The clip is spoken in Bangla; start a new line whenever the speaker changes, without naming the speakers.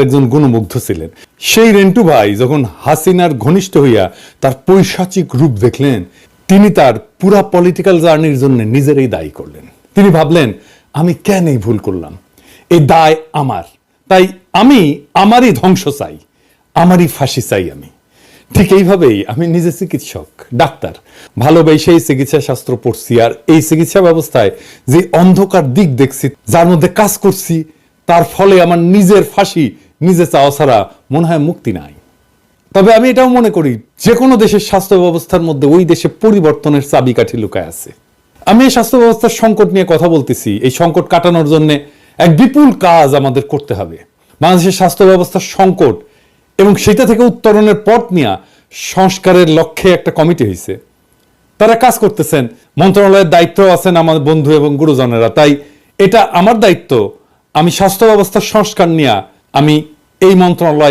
একজন গুণমুগ্ধ ছিলেন। সেই রেন্টু ভাই যখন হাসিনার ঘনিষ্ঠ হইয়া তার পৈশাচিক রূপ দেখলেন, তিনি তার পুরা পলিটিক্যাল জার্নির জন্য নিজেরই দায়ী করলেন। তিনি ভাবলেন, আমি কেন এই ভুল করলাম, এই দায় আমার, তাই আমি আমারই ধ্বংস চাই, আমারই ফাঁসি চাই। আমি ঠিক এইভাবেই, আমি নিজে চিকিৎসক, ডাক্তার, ভালোবেসেই চিকিৎসা শাস্ত্র পড়ছি, আর এই চিকিৎসা ব্যবস্থায় যে অন্ধকার দিক দেখছি, যার মধ্যে কাজ করছি, তার ফলে আমার নিজের ফাঁসি নিজে চাওয়া ছাড়া মনে হয় মুক্তি নাই। তবে আমি এটাও মনে করি, যে কোনো দেশের স্বাস্থ্য ব্যবস্থার মধ্যে ওই দেশে পরিবর্তনের চাবিকাঠি লুকায় আছে। আমি এই স্বাস্থ্য ব্যবস্থার সংকট নিয়ে কথা বলতেছি, এই সংকট কাটানোর জন্য এক বিপুল কাজ আমাদের করতে হবে। বাংলাদেশের স্বাস্থ্য ব্যবস্থার সংকট এবং সেটা থেকে উত্তরণের পথ নিয়ে সংস্কারের লক্ষ্যে একটা কমিটি হয়েছে, তারা কাজ করতেছেন। মন্ত্রণালয়ের দায়িত্ব আছেন আমার বন্ধু এবং গুরুজনেরা, তাই এটা আমার দায়িত্ব, আমি স্বাস্থ্য ব্যবস্থার সংস্কার নিয়ে আমি এই মন্ত্রণালয়